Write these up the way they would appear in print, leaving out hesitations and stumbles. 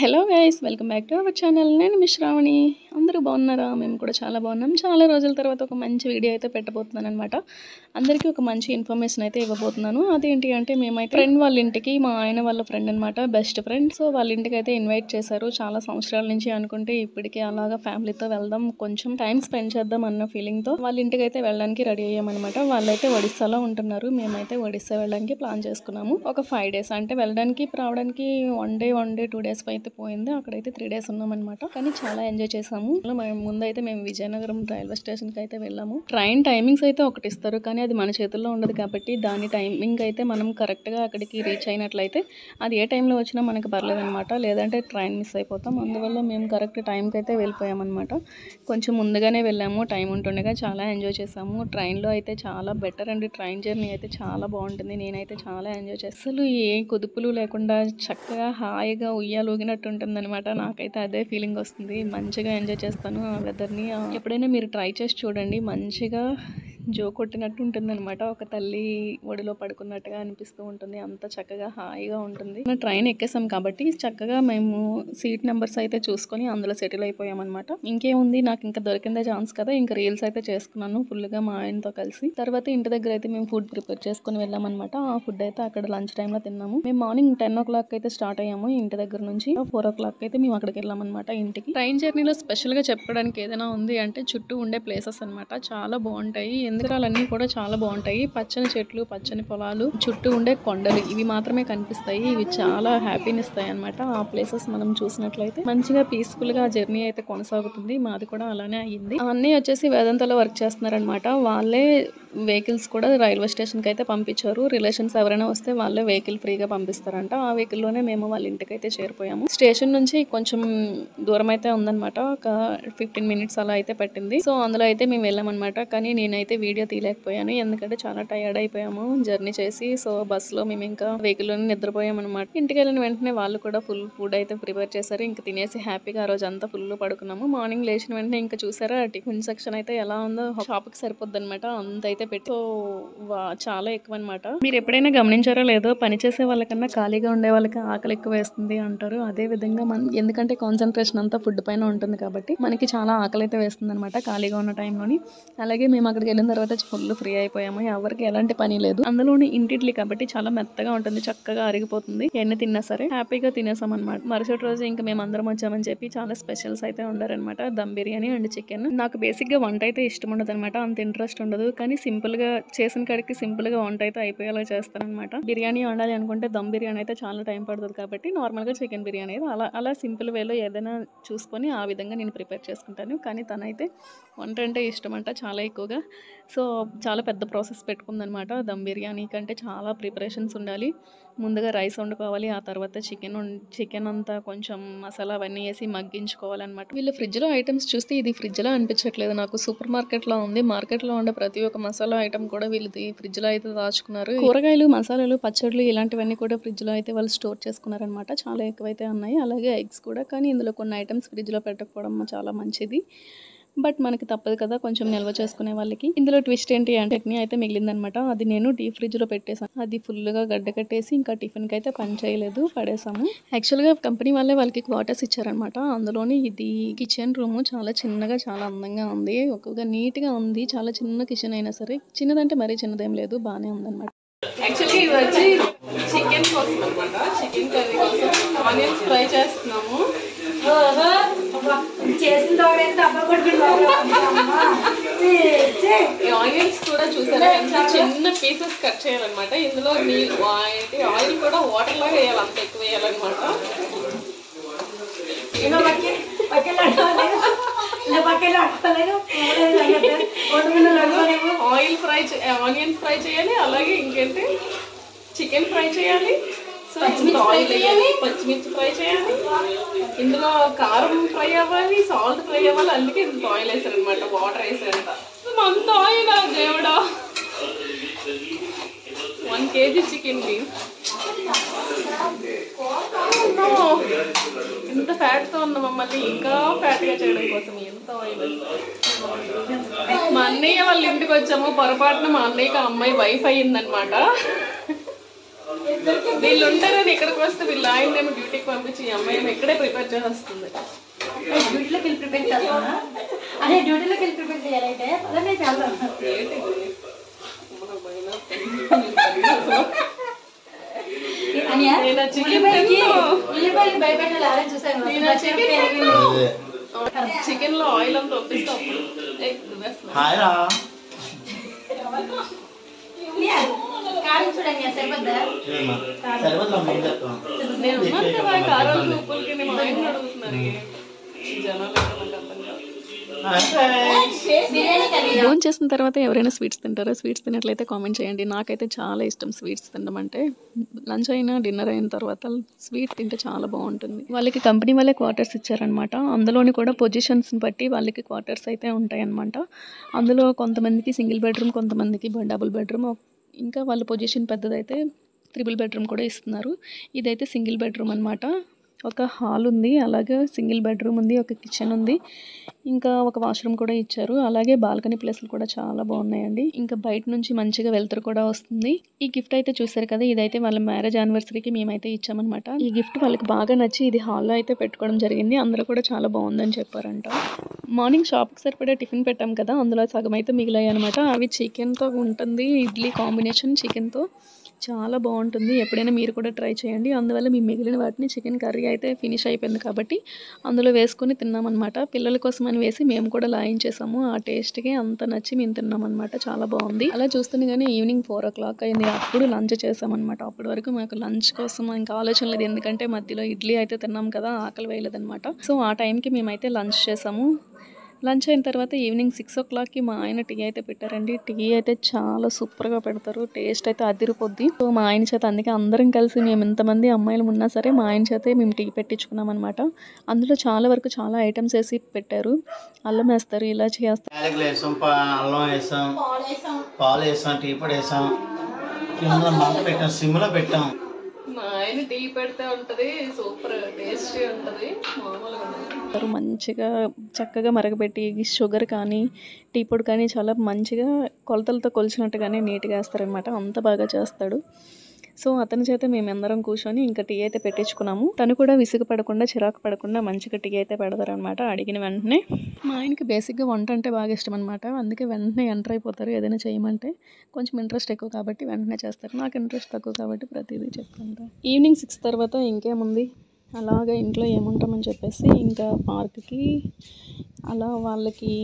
Hello guys, welcome back to our channel. నేను మీ శ్రావణి. అందరూ బాగున్నారా? మేము కూడా చాలా బాగున్నాం. చాలా రోజుల తర్వాత ఒక మంచి వీడియో అయితే పెట్టబోతున్నాను అనమాట. అందరికీ ఒక మంచి ఇన్ఫర్మేషన్ అయితే ఇవ్వబోతున్నాను. అదేంటి అంటే, మేమైతే ఫ్రెండ్ వాళ్ళ ఇంటికి, మా ఆయన వాళ్ళ ఫ్రెండ్ అనమాట, బెస్ట్ ఫ్రెండ్. సో వాళ్ళ ఇంటికి అయితే ఇన్వైట్ చేశారు. చాలా సంవత్సరాల నుంచి అనుకుంటే ఇప్పటికే అలాగా ఫ్యామిలీతో వెళ్దాం, కొంచెం టైం స్పెండ్ చేద్దాం అన్న ఫీలింగ్తో వాళ్ళ ఇంటికి అయితే వెళ్ళడానికి రెడీ అయ్యామన్నమాట. వాళ్ళైతే ఒడిస్సాలో ఉంటున్నారు. మేమైతే ఒడిస్సా వెళ్ళడానికి ప్లాన్ చేసుకున్నాము. ఒక 5 days అంటే వెళ్ళడానికి రావడానికి వన్ డే 2 days అయితే పోయింది. అక్కడైతే 3 days ఉన్నామన్నమాట. కానీ చాలా ఎంజాయ్ చేసాము. ముందైతే మేము విజయనగరం రైల్వే స్టేషన్ కి అయితే వెళ్ళాము. ట్రైన్ టైమింగ్స్ అయితే ఒకటి ఇస్తారు, కానీ అది మన చేతుల్లో ఉండదు కాబట్టి దాని టైమింగ్ అయితే మనం కరెక్ట్ గా అక్కడికి రీచ్ అయినట్లయితే అది ఏ టైంలో వచ్చినా మనకి పర్లేదన్నమాట. లేదంటే ట్రైన్ మిస్ అయిపోతాం. అందువల్ల మేము కరెక్ట్ టైంకి అయితే వెళ్ళిపోయామన్నమాట. కొంచెం ముందుగానే వెళ్ళాము. టైం ఉంటుండగా చాలా ఎంజాయ్ చేసాము. ట్రైన్లో అయితే చాలా బెటర్ అండి. ట్రైన్ జర్నీ అయితే చాలా బాగుంటుంది. నేనైతే చాలా ఎంజాయ్ చేస్తాను. అసలు ఏ కుదుపులు లేకుండా చక్కగా హాయిగా ఉయ్యాలూగినట్టు ఉంటుంది అనమాట. నాకైతే అదే ఫీలింగ్ వస్తుంది. మంచిగా ఎంజాయ్ చేస్తాను ఆ వెదర్ని. ఎప్పుడైనా మీరు ట్రై చేసి చూడండి. మంచిగా జో కొట్టినట్టు ఉంటుంది అనమాట. ఒక తల్లి ఒడిలో పడుకున్నట్టుగా అనిపిస్తూ ఉంటుంది. అంత చక్కగా హాయిగా ఉంటుంది. ట్రైన్ ఎక్కేసాం కాబట్టి చక్కగా మేము సీట్ నెంబర్స్ అయితే చూసుకొని అందులో సెటిల్ అయిపోయాం అనమాట. ఇంకేముంది, నాకు ఇంకా దొరికిందే ఛాన్స్ కదా, ఇంకా రీల్స్ అయితే చేసుకున్నాను ఫుల్గా మా ఆయనతో కలిసి. తర్వాత ఇంటి దగ్గర అయితే మేము ఫుడ్ ప్రిపేర్ చేసుకుని వెళ్ళామన్నమాట. ఆ ఫుడ్ అయితే అక్కడ లంచ్ టైంలో తిన్నాము. మేము మార్నింగ్ 10 o'clock అయితే స్టార్ట్ అయ్యాము ఇంటి దగ్గర నుంచి. 4 o'clock అయితే మేము అక్కడికి వెళ్ళామన్నమాట ఇంటికి. ట్రైన్ జర్నీలో స్పెషల్ గా చెప్పడానికి ఏదైనా ఉంది అంటే చుట్టూ ఉండే ప్లేసెస్ అనమాట. చాలా బాగుంటాయి. ఎందుకలన్నీ కూడా చాలా బాగుంటాయి. పచ్చని చెట్లు, పచ్చని పొలాలు, చుట్టూ ఉండే కొండలు, ఇవి మాత్రమే కనిపిస్తాయి. ఇవి చాలా హ్యాపీని ఇస్తాయి అనమాట. ఆ ప్లేసెస్ మనం చూసినట్లయితే మంచిగా పీస్ఫుల్ గా జర్నీ అయితే కొనసాగుతుంది. మాది కూడా అలానే అయ్యింది. అన్నీ వచ్చేసి వేదాంతలో వర్క్ చేస్తున్నారనమాట. వాళ్ళే వెహికల్స్ కూడా రైల్వే స్టేషన్ కి అయితే పంపించారు. రిలేషన్స్ ఎవరైనా వస్తే వాళ్ళే వెహికల్ ఫ్రీగా పంపిస్తారంట. ఆ వెహికల్ లోనే మేము వాళ్ళ ఇంటికి అయితే చేరిపోయాము. స్టేషన్ నుంచి కొంచెం దూరం అయితే ఉందన్నమాట. ఒక 15 minutes అలా అయితే పట్టింది. సో అందులో అయితే మేము వెళ్ళామన్నమాట. కానీ నేనైతే వీడియో తీయలేకపోయాను, ఎందుకంటే చాలా టైర్డ్ అయిపోయాము జర్నీ చేసి. సో బస్ లో మేము ఇంకా వెహికల్ లోనే నిద్రపోయాం అనమాట. ఇంటికి వెళ్ళిన వెంటనే వాళ్ళు కూడా ఫుల్ ఫుడ్ అయితే ప్రిపేర్ చేశారు. ఇంకా తినేసి హ్యాపీగా ఆ రోజు అంతా ఫుల్ పడుకున్నాము. మార్నింగ్ లేచిన వెంటనే ఇంకా చూసారా టిఫిన్ సెక్షన్ అయితే ఎలా ఉందో, షాప్ కి సరిపోద్ది అనమాట. అంత అయితే పెట్టి చాలా ఎక్కువ అనమాట. మీరు ఎప్పుడైనా గమనించారో లేదో, పని చేసే వాళ్ళకన్నా ఖాళీగా ఉండే వాళ్ళకి ఆకలి ఎక్కువ వేస్తుంది అంటారు. అదే విధంగా ఎందుకంటే కాన్సన్ట్రేషన్ అంతా ఫుడ్ పైన ఉంటుంది కాబట్టి మనకి చాలా ఆకలి అయితే వేస్తుంది అనమాట ఖాళీగా ఉన్న టైంలోని. అలాగే మేము అక్కడికి వెళ్ళిన తర్వాత ఫుల్ ఫ్రీ అయిపోయాము. ఎవరికి ఎలాంటి పని లేదు. అందులోని ఇంటిడ్లీ కాబట్టి చాలా మెత్తగా ఉంటుంది, చక్కగా అరిగిపోతుంది. ఎన్ని తిన్నా సరే హ్యాపీగా తినేసాం అనమాట. మరుసటి రోజు ఇంకా మేము అందరం వచ్చామని చెప్పి చాలా స్పెషల్స్ అయితే ఉండారనమాట. Dum biryani and chicken. నాకు బేసిక్ గా వంట అయితే ఇష్టం ఉండదు అనమాట. అంత ఇంట్రెస్ట్ ఉండదు. కానీ సింపుల్ గా చేసిన కాడికి సింపుల్ గా వంట అయితే అయిపోయేలా చేస్తాను అనమాట. బిర్యానీ వండాలి అనుకుంటే దమ్ బిర్యానీ అయితే చాలా టైం పడుతుంది కాబట్టి నార్మల్ గా చికెన్ బిర్యానీ అలా సింపుల్ వేలో ఏదైనా చూసుకొని ఆ విధంగా నేను ప్రిపేర్ చేసుకుంటాను. కానీ తనైతే వంట అంటే ఇష్టం అంట చాలా ఎక్కువగా. సో చాలా పెద్ద ప్రాసెస్ పెట్టుకుందనమాట. దమ్ బిర్యానీ కంటే చాలా ప్రిపరేషన్స్ ఉండాలి. ముందుగా రైస్ వండుకోవాలి, ఆ తర్వాత చికెన్ అంతా కొంచెం మసాలా అవన్నీ వేసి మగ్గించుకోవాలన్నమాట. వీళ్ళు ఫ్రిడ్జ్ లో ఐటమ్స్ చూస్తే ఇది ఫ్రిడ్జ్ లో అనిపించట్లేదు నాకు, సూపర్ మార్కెట్ లో ఉంది. మార్కెట్ లో ఉండే ప్రతి ఒక్క మసాలా ఐటమ్ కూడా వీళ్ళది ఫ్రిడ్జ్ లో అయితే దాచుకున్నారు. కూరగాయలు, మసాలాలు, పచ్చళ్ళు ఇలాంటివన్నీ కూడా ఫ్రిడ్జ్ లో అయితే వాళ్ళు స్టోర్ చేసుకున్నారనమాట. చాలా ఎక్కువైతే ఉన్నాయి. అలాగే ఎగ్స్ కూడా. కానీ ఇందులో కొన్ని ఐటమ్స్ ఫ్రిడ్జ్ లో పెట్టకపోవడం చాలా మంచిది. బట్ మనకి తప్పదు కదా కొంచెం నిల్వ చేసుకునే వాళ్ళకి. ఇందులో ట్విస్ట్ ఏంటి అంటే చట్నీ అయితే మిగిలిందనమాట. అది నేను డీప్ ఫ్రిడ్జ్ లో పెట్టేసాను. అది ఫుల్ గా గడ్డ కట్టేసి ఇంకా టిఫిన్ కి అయితే పని చేయలేదు, పడేసాము. యాక్చువల్ గా కంపెనీ వాళ్ళే వాళ్ళకి క్వార్టర్స్ ఇచ్చారనమాట. అందులోని ఇది కిచెన్ రూమ్ చాలా చిన్నగా, చాలా అందంగా ఉంది. ఒక్కొక్క నీట్ గా ఉంది. చాలా చిన్న కిచెన్ అయినా సరే, చిన్నదంటే మరీ చిన్నదేం లేదు, బానే ఉందన్నమాట. యాక్చువల్లీ ఇది వచ్చి చికెన్ కోసం అనమాట. చికెన్ కర్రీ కోసం ఆనియన్స్ ఫ్రై చేస్తున్నాము. ఆనియన్స్ కూడా చూసారా ఎంత చిన్న పీసెస్ కట్ చేయాలన్నమాట. ఇందులో ఆయిల్ కూడా వాటర్ లాగా వేయాలి, అంత ఎక్కువ వేయాలన్నమాట. ఆనియన్ ఫ్రై చేయాలి, అలాగే ఇంకేంటి చికెన్ ఫ్రై చేయాలి, ఆయిల్ వేయాలి, పచ్చిమిర్చి ఫ్రై చేయాలి, ఇందులో కారం ఫ్రై అవ్వాలి, సాల్ట్ ఫ్రై అవ్వాలి. అందుకే ఇంత ఆయిల్ వేసారు అనమాట, వాటర్ వేసారంట. అంత ఆయిల్ దేవుడా. 1 kg చికెన్ కి ఎంత ఫ్యాట్ తో ఉన్న మమ్మల్ని ఇంకా ఫ్యాట్ గా చేయడం కోసం ఎంత ఆయిల్. మా అన్నయ్య వాళ్ళ ఇంటికి వచ్చాము. పొరపాటున మా అన్నయ్యకి అమ్మాయి వైఫ్ అయ్యిందనమాట. వీళ్ళు ఉంటారని ఇక్కడికి వస్తే వీళ్ళు ఆయనేమో డ్యూటీకి పంపించి ఈ అమ్మాయి ఏమో ఇక్కడే ప్రిపేర్ చేస్తుంది. డ్యూటీలోకి వెళ్ళి ప్రిపేర్ చేస్తాను. అదే డ్యూటీలోకి వెళ్ళి ప్రిపేర్ చేయాలంటే అలానే చాలా చికెన్ లో ఆయిల్ అంతా ఒప్పిస్తాం. కారాలు ఉప్పులకి నేను ఆయిల్ అడుగుతున్నారు జనాలు. ఫోన్ చేసిన తర్వాత ఎవరైనా స్వీట్స్ తింటారా? స్వీట్స్ తినట్లయితే కామెంట్ చేయండి. నాకైతే చాలా ఇష్టం స్వీట్స్ తినడం అంటే. లంచ్ అయినా డిన్నర్ అయిన తర్వాత స్వీట్ తింటే చాలా బాగుంటుంది. వాళ్ళకి కంపెనీ వాళ్ళే క్వార్టర్స్ ఇచ్చారనమాట. అందులోని కూడా పొజిషన్స్ని బట్టి వాళ్ళకి క్వార్టర్స్ అయితే ఉంటాయన్నమాట. అందులో కొంతమందికి సింగిల్ బెడ్రూమ్, కొంతమందికి డబుల్ బెడ్రూమ్, ఇంకా వాళ్ళ పొజిషన్ పెద్దదైతే 3 బెడ్రూమ్ కూడా ఇస్తున్నారు. ఇదైతే సింగిల్ బెడ్రూమ్ అనమాట. ఒక హాల్ ఉంది, అలాగే సింగిల్ బెడ్రూమ్ ఉంది, ఒక కిచెన్ ఉంది, ఇంకా ఒక వాష్రూమ్ కూడా ఇచ్చారు. అలాగే బాల్కనీ ప్లేస్లు కూడా చాలా బాగున్నాయండి. ఇంకా బయట నుంచి మంచిగా వెలుతురు కూడా వస్తుంది. ఈ గిఫ్ట్ అయితే చూసారు కదా, ఇదైతే వాళ్ళ మ్యారేజ్ యానివర్సరీకి మేమైతే ఇచ్చామన్నమాట. ఈ గిఫ్ట్ వాళ్ళకి బాగా నచ్చి ఇది హాల్లో అయితే పెట్టుకోవడం జరిగింది. అందరూ కూడా చాలా బాగుందని చెప్పారంట. మార్నింగ్ షాప్కి సరిపడే టిఫిన్ పెట్టాం కదా, అందులో సగం అయితే మిగిలాయి అనమాట. అవి చికెన్తో ఉంటుంది, ఇడ్లీ కాంబినేషన్ చికెన్తో చాలా బాగుంటుంది. ఎప్పుడైనా మీరు కూడా ట్రై చేయండి. అందువల్ల మేము మిగిలిన వాటిని చికెన్ కర్రీ అయితే ఫినిష్ అయిపోయింది కాబట్టి అందులో వేసుకొని తిన్నామన్నమాట. పిల్లల కోసం అని వేసి మేము కూడా లాయించేసాము. ఆ టేస్ట్కి అంత నచ్చి మేము తిన్నామన్నమాట. చాలా బాగుంది. అలా చూస్తుంది కానీ ఈవినింగ్ 4 o'clock అయింది. అప్పుడు లంచ్ చేసామన్నమాట. అప్పటి వరకు మాకు లంచ్ కోసం ఇంకా ఆలోచన లేదు, ఎందుకంటే మధ్యలో ఇడ్లీ అయితే తిన్నాం కదా, ఆకలి వేయలేదన్నమాట. సో ఆ టైంకి మేమైతే లంచ్ చేసాము. లంచ్ అయిన తర్వాత ఈవినింగ్ 6 o'clockకి మా ఆయన టీ అయితే పెట్టారండి. టీ అయితే చాలా సూపర్గా పెడతారు, టేస్ట్ అయితే అదిరిపోద్ది. సో మా ఆయన చేత, అందుకే అందరం కలిసి మేము ఎంతమంది అమ్మాయిలు ఉన్నా సరే మా ఆయన చేతే మేము టీ పెట్టించుకున్నాం అనమాట. అందులో చాలా వరకు చాలా ఐటమ్స్ వేసి పెట్టారు. అల్లం వేస్తారు, ఇలాచి వేస్తారు, అల్లం వేసాం, పాలు వేసాం, టీ పొడి వేసాం, మంట పెట్టాం, సిమ్లో పెట్టాం. మా ఆయన టీ పెడితే ఉంటుంది, సూపర్ టేస్టీ ఉంటుంది. మామూలుగా మంచిగా చక్కగా మరగబెట్టి షుగర్ కానీ టీ పొడి కానీ చాలా మంచిగా కొలతలతో కొలిచినట్టుగానే నీట్గా వేస్తారనమాట. అంత బాగా చేస్తాడు. సో అతని చేత మేమందరం కూర్చొని ఇంకా టీ అయితే పెట్టించుకున్నాము. తను కూడా విసుగు పడకుండా, చిరాకు పడకుండా మంచిగా టీ అయితే పెడతారనమాట అడిగిన వెంటనే. మా ఆయనకి బేసిక్గా వంట అంటే బాగా ఇష్టం అనమాట. అందుకే వెంటనే ఎంటర్ అయిపోతారు. ఏదైనా చేయమంటే కొంచెం ఇంట్రెస్ట్ ఎక్కువ కాబట్టి వెంటనే చేస్తారు. నాకు ఇంట్రెస్ట్ తక్కువ కాబట్టి ప్రతిదీ చెప్తుంటాను. ఈవినింగ్ 6 తర్వాత ఇంకేముంది, అలాగా ఇంట్లో ఏముంటామని చెప్పేసి ఇంకా పార్క్కి అలా వాళ్ళకి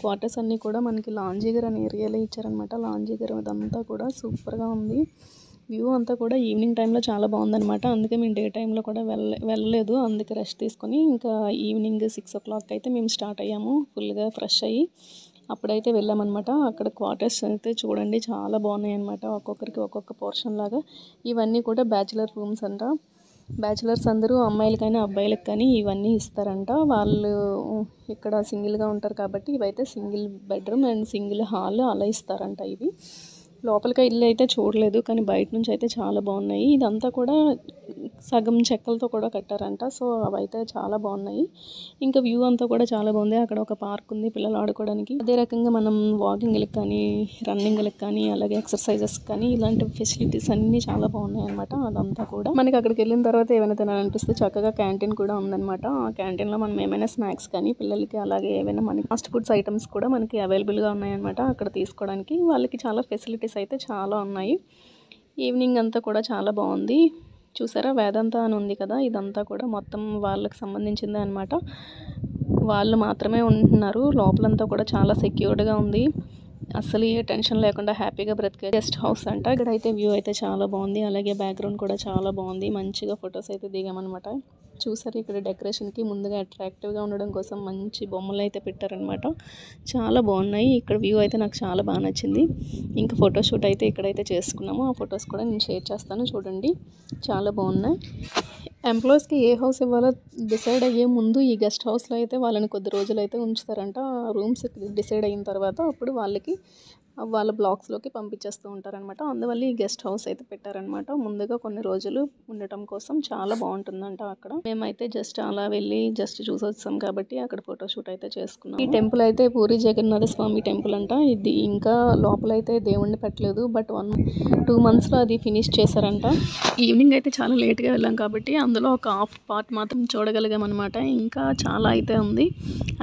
క్వార్టర్స్ అన్నీ కూడా మనకి లాంజీగర్ అనే ఏరియాలో ఇచ్చారనమాట. లాంజీగర్ అదంతా కూడా సూపర్గా ఉంది. వ్యూ అంతా కూడా ఈవినింగ్ టైంలో చాలా బాగుందనమాట. అందుకే మేము డే టైంలో కూడా వెళ్ళలేదు. అందుకే రెస్ట్ తీసుకొని ఇంకా ఈవినింగ్ 6 o'clock అయితే మేము స్టార్ట్ అయ్యాము. ఫుల్గా ఫ్రెష్ అయ్యి అప్పుడైతే వెళ్ళామన్నమాట. అక్కడ క్వార్టర్స్ అయితే చూడండి చాలా బాగున్నాయి అనమాట. ఒక్కొక్కరికి ఒక్కొక్క పోర్షన్ లాగా. ఇవన్నీ కూడా బ్యాచిలర్ రూమ్స్ అంట. బ్యాచిలర్స్ అందరూ అమ్మాయిలకైనా అబ్బాయిలకు కానీ ఇవన్నీ ఇస్తారంట. వాళ్ళు ఇక్కడ సింగిల్గా ఉంటారు కాబట్టి ఇవైతే single bedroom and single hall అలా ఇస్తారంట. ఇవి లోపలికి ఇల్లు అయితే చూడలేదు, కానీ బయట నుంచి అయితే చాలా బాగున్నాయి. ఇదంతా కూడా సగం చెక్కలతో కూడా కట్టారంట. సో అవైతే చాలా బాగున్నాయి. ఇంకా వ్యూ అంతా కూడా చాలా బాగుంది. అక్కడ ఒక పార్క్ ఉంది పిల్లలు ఆడుకోవడానికి. అదే రకంగా మనం వాకింగ్లకు కానీ, రన్నింగ్లకు కానీ, అలాగే ఎక్సర్సైజెస్ కానీ ఇలాంటి ఫెసిలిటీస్ అన్నీ చాలా బాగున్నాయి అనమాట. అదంతా కూడా మనకి అక్కడికి వెళ్ళిన తర్వాత ఏమైనా తినాలనిపిస్తే చక్కగా క్యాంటీన్ కూడా ఉందన్నమాట. ఆ క్యాంటీన్లో మనం ఏమైనా స్నాక్స్ కానీ పిల్లలకి, అలాగే ఏమైనా మనకి ఫాస్ట్ ఫుడ్స్ ఐటమ్స్ కూడా మనకి అవైలబుల్గా ఉన్నాయన్నమాట. అక్కడ తీసుకోవడానికి వాళ్ళకి చాలా ఫెసిలిటీస్ అయితే చాలా ఉన్నాయి. ఈవినింగ్ అంతా కూడా చాలా బాగుంది. చూసారా వేదాంత అని ఉంది కదా, ఇదంతా కూడా మొత్తం వాళ్ళకి సంబంధించిందే అనమాట. వాళ్ళు మాత్రమే ఉంటున్నారు. లోపలంతా కూడా చాలా సెక్యూర్డ్గా ఉంది. అసలు ఏ టెన్షన్ లేకుండా హ్యాపీగా బ్రతికే గెస్ట్ హౌస్ అంట. ఇక్కడైతే వ్యూ అయితే చాలా బాగుంది. అలాగే బ్యాక్గ్రౌండ్ కూడా చాలా బాగుంది. మంచిగా ఫొటోస్ అయితే దిగామన్నమాట. చూసారు ఇక్కడ డెకరేషన్కి ముందుగా అట్రాక్టివ్గా ఉండడం కోసం మంచి బొమ్మలు అయితే పెట్టారనమాట. చాలా బాగున్నాయి. ఇక్కడ వ్యూ అయితే నాకు చాలా బాగా నచ్చింది. ఇంకా ఫోటోషూట్ అయితే ఇక్కడైతే చేసుకున్నాము. ఆ ఫొటోస్ కూడా నేను షేర్ చేస్తాను చూడండి. చాలా బాగున్నాయి. ఎంప్లాయీస్కి ఏ హౌస్ ఇవ్వాలో డిసైడ్ అయ్యే ముందు ఈ గెస్ట్ హౌస్లో అయితే వాళ్ళని కొద్ది రోజులు అయితే ఉంచుతారంట. రూమ్స్ డిసైడ్ అయిన తర్వాత అప్పుడు వాళ్ళకి వాళ్ళ బ్లాగ్స్లోకి పంపించేస్తూ ఉంటారనమాట. అందువల్ల ఈ గెస్ట్ హౌస్ అయితే పెట్టారనమాట. ముందుగా కొన్ని రోజులు ఉండటం కోసం చాలా బాగుంటుందంట అక్కడ. మేమైతే జస్ట్ అలా వెళ్ళి జస్ట్ చూసి వచ్చాం కాబట్టి అక్కడ ఫోటోషూట్ అయితే చేసుకున్నాం. ఈ టెంపుల్ అయితే పూరి జగన్నాథ స్వామి టెంపుల్ అంట. ఇది ఇంకా లోపలైతే దేవుణ్ణి పెట్టలేదు, బట్ 1-2 monthsలో అది ఫినిష్ చేశారంట. ఈవినింగ్ అయితే చాలా లేట్గా వెళ్ళాం కాబట్టి అందులో ఒక హాఫ్ పార్ట్ మాత్రం చూడగలిగాం అనమాట. ఇంకా చాలా అయితే ఉంది,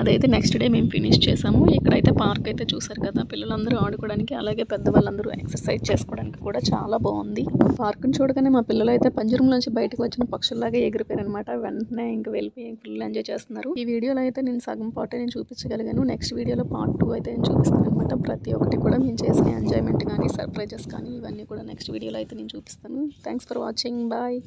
అదైతే నెక్స్ట్ డే మేము ఫినిష్ చేసాము. ఇక్కడైతే పార్క్ అయితే చూసారు కదా, పిల్లలందరూ ఆడుకోవడానికి, అలాగే పెద్దవాళ్ళందరూ ఎక్సర్సైజ్ చేసుకోవడానికి కూడా చాలా బాగుంది. పార్క్ని చూడగానే మా పిల్లలు అయితే పంజరం నుంచి బయటకు వచ్చిన పక్షుల్లాగా ఎగిరిపోయారు అనమాట. వెంటనే ఇంకా వెళ్ళిపోయి ఫుల్ ఎంజాయ్ చేస్తున్నారు. ఈ వీడియోలో అయితే నేను సగం పార్ట్ నేను చూపించగలిగాను. నెక్స్ట్ వీడియోలో పార్ట్ 2 అయితే నేను చూపిస్తాను అనమాట. ప్రతి ఒక్కటి కూడా మేము చేసిన ఎంజాయ్మెంట్ కానీ సర్ప్రైజెస్ కానీ ఇవన్నీ కూడా నెక్స్ట్ వీడియోలో అయితే నేను చూపిస్తాను. Thanks for watching. బాయ్.